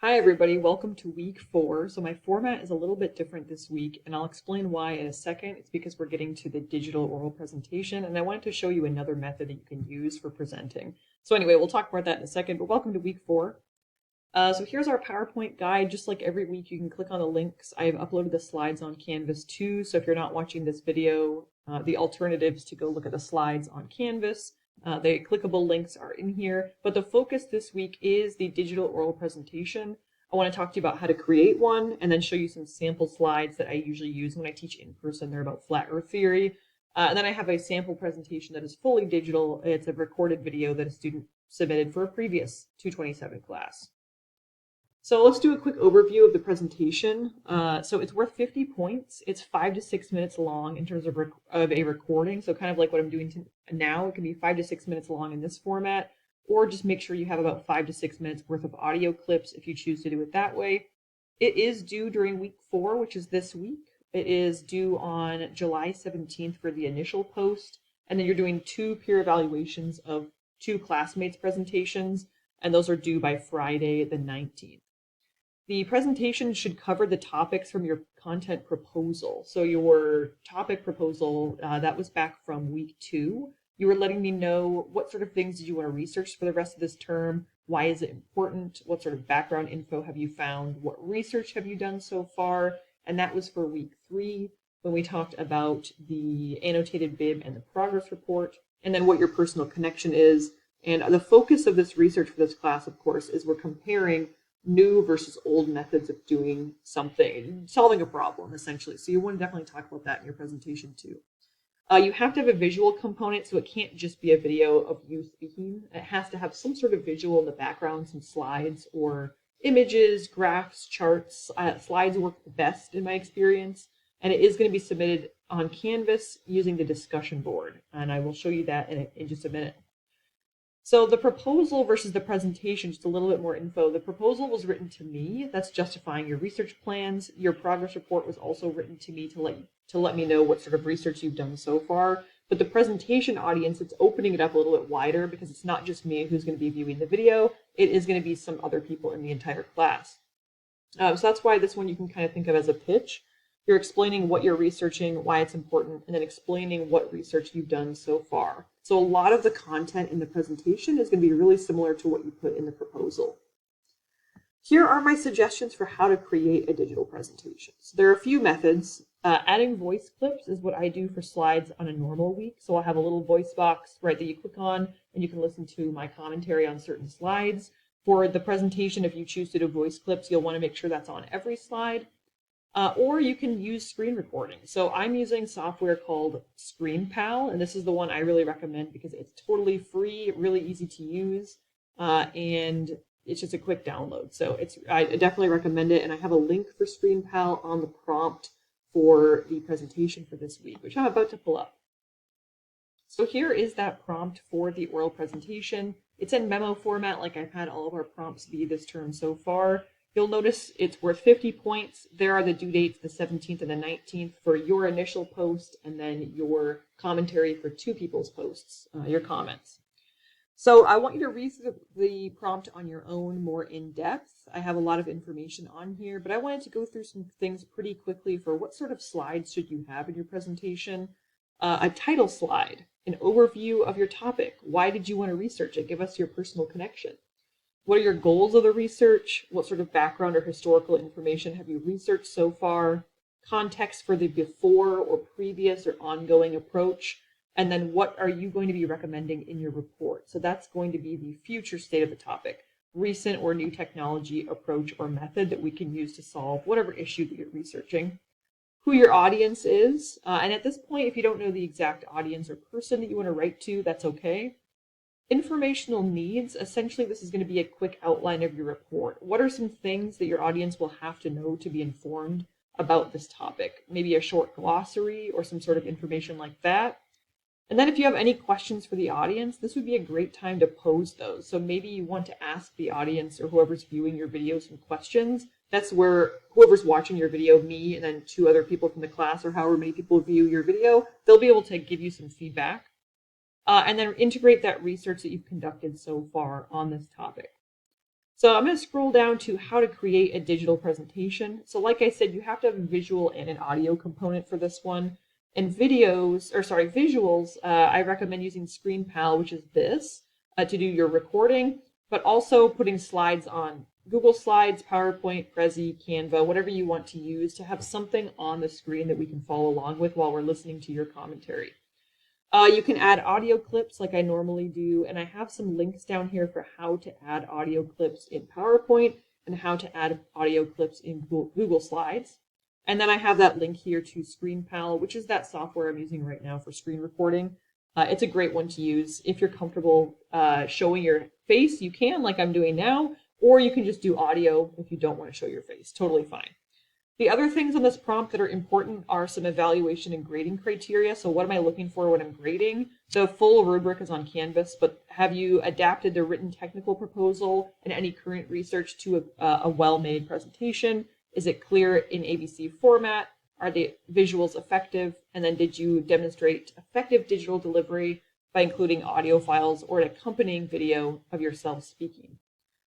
Hi everybody, welcome to week 4. So my format is a little bit different this week, and I'll explain why in a second. It's because we're getting to the digital oral presentation, and I wanted to show you another method that you can use for presenting. So anyway, we'll talk about that in a second, but welcome to week 4. So here's our PowerPoint guide. Just like every week, you can click on the links. I have uploaded the slides on Canvas too, so if you're not watching this video, the alternative is to go look at the slides on Canvas. The clickable links are in here, but the focus this week is the digital oral presentation. I want to talk to you about how to create one and then show you some sample slides that I usually use when I teach in person. They're about flat earth theory. And then I have a sample presentation that is fully digital. It's a recorded video that a student submitted for a previous 227 class. So let's do a quick overview of the presentation. So it's worth 50 points. It's 5 to 6 minutes long in terms of a recording. So kind of like what I'm doing now, it can be 5 to 6 minutes long in this format, or just make sure you have about 5 to 6 minutes worth of audio clips if you choose to do it that way. It is due during week 4, which is this week. It is due on July 17th for the initial post, and then you're doing 2 peer evaluations of 2 classmates' presentations, and those are due by Friday the 19th. The presentation should cover the topics from your content proposal. So your topic proposal, that was back from week 2. You were letting me know what sort of things did you want to research for the rest of this term? Why is it important? What sort of background info have you found? What research have you done so far? And that was for week 3 when we talked about the annotated bib and the progress report, and then what your personal connection is. And the focus of this research for this class, of course, is we're comparing new versus old methods of doing something, solving a problem, essentially. So you want to definitely talk about that in your presentation too. You have to have a visual component, so it can't just be a video of you speaking. It has to have some sort of visual in the background, some slides or images, graphs, charts. Slides work the best in my experience, and it is going to be submitted on Canvas using the discussion board, and I will show you that in just a minute. So the proposal versus the presentation, just a little bit more info. The proposal was written to me. That's justifying your research plans. Your progress report was also written to me to let me know what sort of research you've done so far. But the presentation audience, it's opening it up a little bit wider because it's not just me who's going to be viewing the video. It is going to be some other people in the entire class. So that's why this one you can kind of think of as a pitch. You're explaining what you're researching, why it's important, and then explaining what research you've done so far. So a lot of the content in the presentation is going to be really similar to what you put in the proposal. Here are my suggestions for how to create a digital presentation. So there are a few methods. Adding voice clips is what I do for slides on a normal week. So I'll have a little voice box, right, that you click on, and you can listen to my commentary on certain slides. For the presentation, if you choose to do voice clips, you'll want to make sure that's on every slide. Or you can use screen recording. So I'm using software called ScreenPal, and this is the one I really recommend because it's totally free, really easy to use, and it's just a quick download. So I definitely recommend it, and I have a link for ScreenPal on the prompt for the presentation for this week, which I'm about to pull up. So here is that prompt for the oral presentation. It's in memo format, like I've had all of our prompts be this term so far. You'll notice it's worth 50 points. There are the due dates, the 17th and the 19th for your initial post, and then your commentary for 2 people's posts, your comments. So I want you to read the prompt on your own more in depth. I have a lot of information on here, but I wanted to go through some things pretty quickly for what sort of slides should you have in your presentation. A title slide, an overview of your topic. Why did you want to research it? Give us your personal connection. What are your goals of the research? What sort of background or historical information have you researched so far? Context for the before or previous or ongoing approach. And then what are you going to be recommending in your report? So that's going to be the future state of the topic, recent or new technology, approach, or method that we can use to solve whatever issue that you're researching. Who your audience is. And at this point, if you don't know the exact audience or person that you want to write to, that's okay. Informational needs, essentially this is going to be a quick outline of your report. What are some things that your audience will have to know to be informed about this topic? Maybe a short glossary or some sort of information like that. And then if you have any questions for the audience, this would be a great time to pose those. So maybe you want to ask the audience or whoever's viewing your video some questions. That's where whoever's watching your video, me and then 2 other people from the class or however many people view your video, they'll be able to give you some feedback. And then integrate that research that you've conducted so far on this topic. So I'm going to scroll down to how to create a digital presentation. So like I said, you have to have a visual and an audio component for this one. And visuals, I recommend using ScreenPal, which is this, to do your recording, but also putting slides on Google Slides, PowerPoint, Prezi, Canva, whatever you want to use to have something on the screen that we can follow along with while we're listening to your commentary. You can add audio clips like I normally do, and I have some links down here for how to add audio clips in PowerPoint and how to add audio clips in Google Slides. And then I have that link here to ScreenPal, which is that software I'm using right now for screen recording. It's a great one to use. If you're comfortable showing your face, you can, like I'm doing now, or you can just do audio if you don't want to show your face. Totally fine. The other things on this prompt that are important are some evaluation and grading criteria. So what am I looking for when I'm grading? The full rubric is on Canvas, but have you adapted the written technical proposal and any current research to a well-made presentation? Is it clear in ABC format? Are the visuals effective? And then did you demonstrate effective digital delivery by including audio files or an accompanying video of yourself speaking?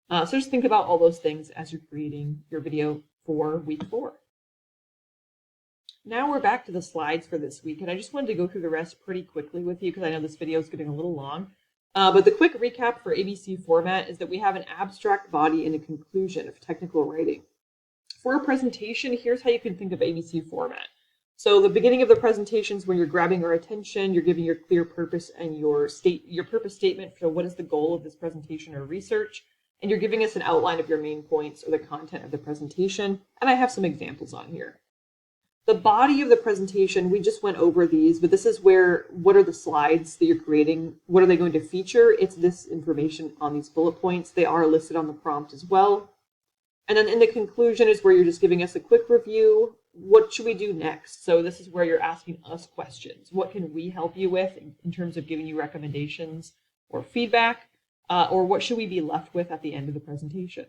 So just think about all those things as you're creating your video for week 4. Now we're back to the slides for this week, and I just wanted to go through the rest pretty quickly with you because I know this video is getting a little long. But the quick recap for ABC format is that we have an abstract body and a conclusion of technical writing. For a presentation, here's how you can think of ABC format. So the beginning of the presentation is when you're grabbing our attention, you're giving your clear purpose and your purpose statement for what is the goal of this presentation or research, and you're giving us an outline of your main points or the content of the presentation, and I have some examples on here. The body of the presentation, we just went over these, but this is where, what are the slides that you're creating? What are they going to feature? It's this information on these bullet points. They are listed on the prompt as well. And then in the conclusion is where you're just giving us a quick review. What should we do next? So this is where you're asking us questions. What can we help you with in terms of giving you recommendations or feedback? Or what should we be left with at the end of the presentation?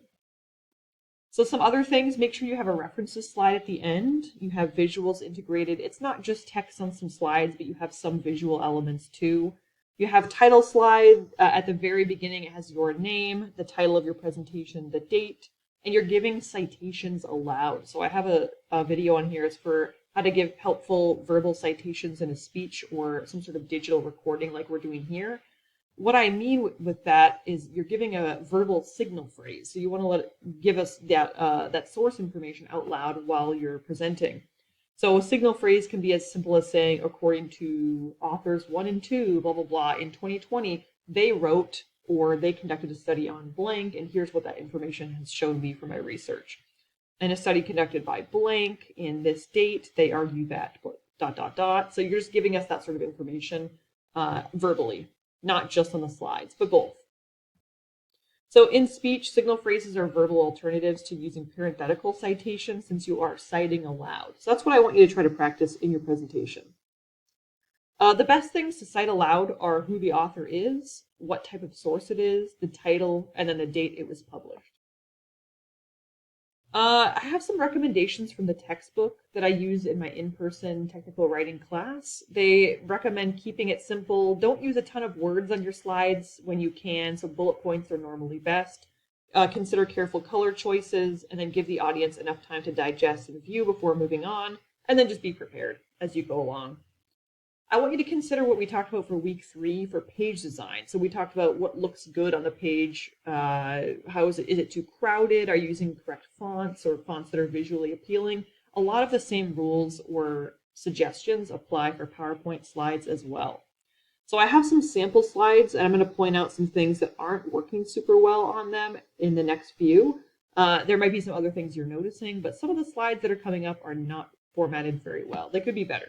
So some other things, make sure you have a references slide at the end. You have visuals integrated. It's not just text on some slides, but you have some visual elements too. You have title slide at the very beginning. It has your name, the title of your presentation, the date, and you're giving citations aloud. So I have a video on here. It's for how to give helpful verbal citations in a speech or some sort of digital recording like we're doing here. What I mean with that is you're giving a verbal signal phrase. So you want to give us that source information out loud while you're presenting. So a signal phrase can be as simple as saying, according to authors 1 and 2, blah, blah, blah, in 2020, they wrote or they conducted a study on blank, and here's what that information has shown me from my research. In a study conducted by blank in this date, they argue that ... So you're just giving us that sort of information verbally. Not just on the slides, but both. So in speech, signal phrases are verbal alternatives to using parenthetical citations since you are citing aloud. So that's what I want you to try to practice in your presentation. The best things to cite aloud are who the author is, what type of source it is, the title, and then the date it was published. I have some recommendations from the textbook that I use in my in-person technical writing class. They recommend keeping it simple. Don't use a ton of words on your slides when you can, so bullet points are normally best. Consider careful color choices, and then give the audience enough time to digest and view before moving on, and then just be prepared as you go along. I want you to consider what we talked about for week 3 for page design. So we talked about what looks good on the page. How is it too crowded? Are you using correct fonts or fonts that are visually appealing? A lot of the same rules or suggestions apply for PowerPoint slides as well. So I have some sample slides, and I'm going to point out some things that aren't working super well on them in the next few. There might be some other things you're noticing, but some of the slides that are coming up are not formatted very well. They could be better.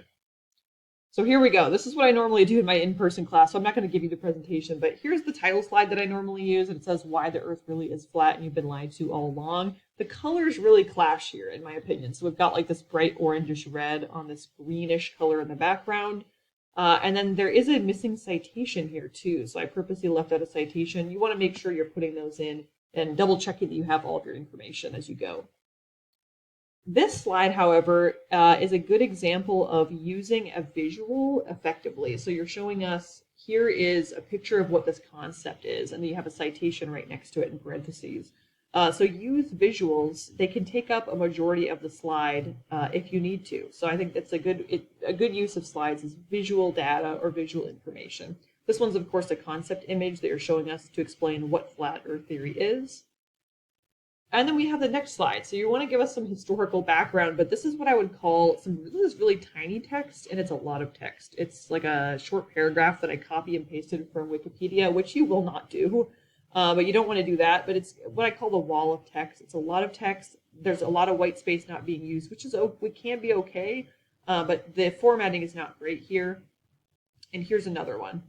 So here we go. This is what I normally do in my in-person class, so I'm not going to give you the presentation, but here's the title slide that I normally use, and it says why the Earth really is flat and you've been lied to all along. The colors really clash here, in my opinion. So we've got like this bright orangish red on this greenish color in the background, and then there is a missing citation here too, so I purposely left out a citation. You want to make sure you're putting those in and double checking that you have all of your information as you go. This slide, however, is a good example of using a visual effectively. So you're showing us, here is a picture of what this concept is, and then you have a citation right next to it in parentheses. So use visuals. They can take up a majority of the slide if you need to. So I think that's a good use of slides is visual data or visual information. This one's, of course, a concept image that you're showing us to explain what flat Earth theory is. And then we have the next slide. So you want to give us some historical background, but this is what I would call this is really tiny text, and it's a lot of text. It's like a short paragraph that I copy and pasted from Wikipedia, which you will not do. But you don't want to do that. But it's what I call the wall of text. It's a lot of text. There's a lot of white space not being used, which can be okay. But the formatting is not great here. And here's another one.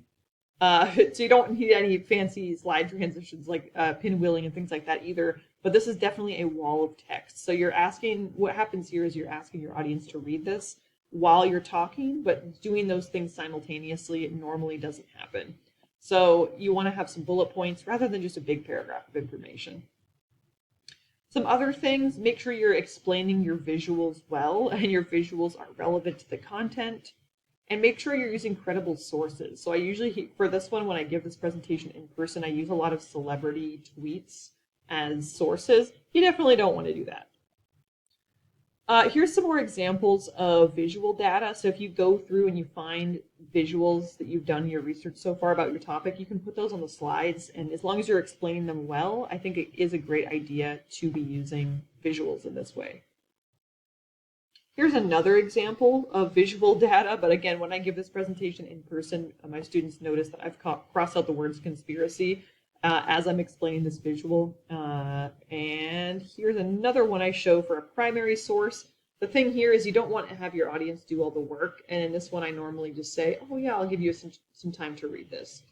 So you don't need any fancy slide transitions like pinwheeling and things like that either. But this is definitely a wall of text. So you're asking, what happens here is you're asking your audience to read this while you're talking, but doing those things simultaneously, it normally doesn't happen. So you want to have some bullet points rather than just a big paragraph of information. Some other things, make sure you're explaining your visuals well and your visuals are relevant to the content. And make sure you're using credible sources. So I usually, for this one, when I give this presentation in person, I use a lot of celebrity tweets as sources. You definitely don't want to do that. Here's some more examples of visual data. So if you go through and you find visuals that you've done in your research so far about your topic, you can put those on the slides. And as long as you're explaining them well, I think it is a great idea to be using visuals in this way. Here's another example of visual data, but again, when I give this presentation in person, my students notice that I've crossed out the words conspiracy as I'm explaining this visual. And here's another one I show for a primary source. The thing here is you don't want to have your audience do all the work, and in this one I normally just say, oh yeah, I'll give you some time to read this.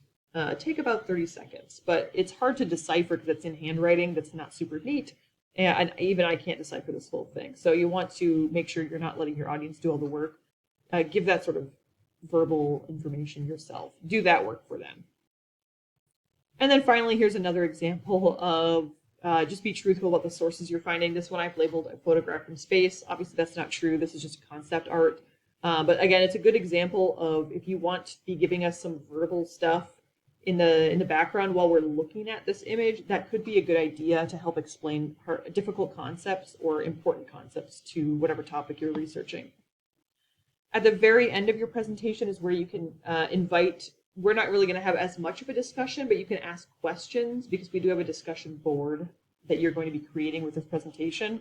Take about 30 seconds, but it's hard to decipher because it's in handwriting that's not super neat. And even I can't decipher this whole thing. So you want to make sure you're not letting your audience do all the work. Give that sort of verbal information yourself. Do that work for them. And then finally, here's another example of just be truthful about the sources you're finding. This one I've labeled a photograph from space. Obviously, that's not true. This is just concept art. But again, it's a good example of if you want to be giving us some verbal stuff in the background while we're looking at this image, that could be a good idea to help explain difficult concepts or important concepts to whatever topic you're researching. At the very end of your presentation is where you can invite, we're not really going to have as much of a discussion, but you can ask questions because we do have a discussion board that you're going to be creating with this presentation.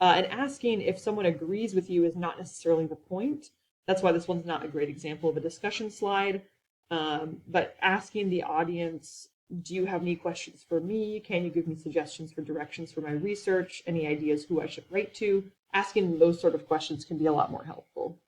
And asking if someone agrees with you is not necessarily the point. That's why this one's not a great example of a discussion slide. But asking the audience, do you have any questions for me? Can you give me suggestions for directions for my research? Any ideas who I should write to? Asking those sort of questions can be a lot more helpful.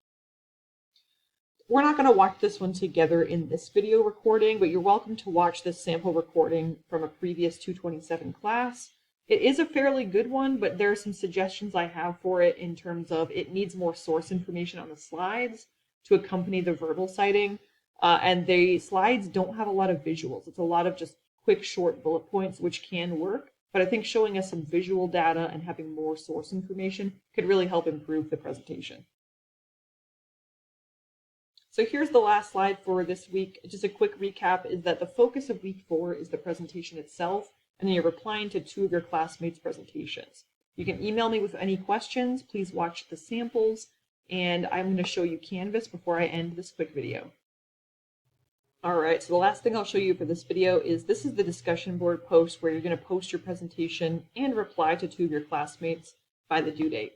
We're not going to watch this one together in this video recording, but you're welcome to watch this sample recording from a previous 227 class. It is a fairly good one, but there are some suggestions I have for it in terms of it needs more source information on the slides to accompany the verbal citing. And the slides don't have a lot of visuals. It's a lot of just quick, short bullet points, which can work. But I think showing us some visual data and having more source information could really help improve the presentation. So here's the last slide for this week. Just a quick recap is that the focus of week 4 is the presentation itself, and then you're replying to 2 of your classmates' presentations. You can email me with any questions. Please watch the samples, and I'm going to show you Canvas before I end this quick video. All right, so the last thing I'll show you for this video is this is the discussion board post where you're going to post your presentation and reply to 2 of your classmates by the due date.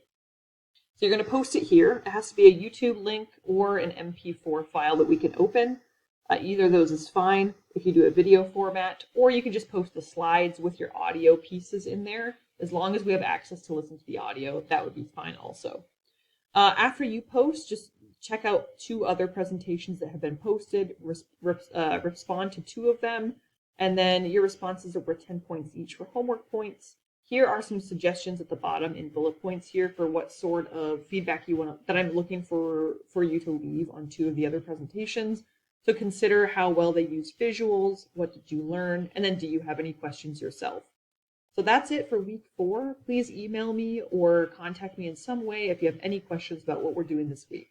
So you're going to post it here. It has to be a YouTube link or an MP4 file that we can open. Either of those is fine if you do a video format, or you can just post the slides with your audio pieces in there. As long as we have access to listen to the audio, that would be fine also. After you post, just check out 2 other presentations that have been posted, respond to 2 of them, and then your responses are worth 10 points each for homework points. Here are some suggestions at the bottom in bullet points here for what sort of feedback you want that I'm looking for you to leave on 2 of the other presentations. So consider how well they use visuals, what did you learn, and then do you have any questions yourself? So that's it for week 4. Please email me or contact me in some way if you have any questions about what we're doing this week.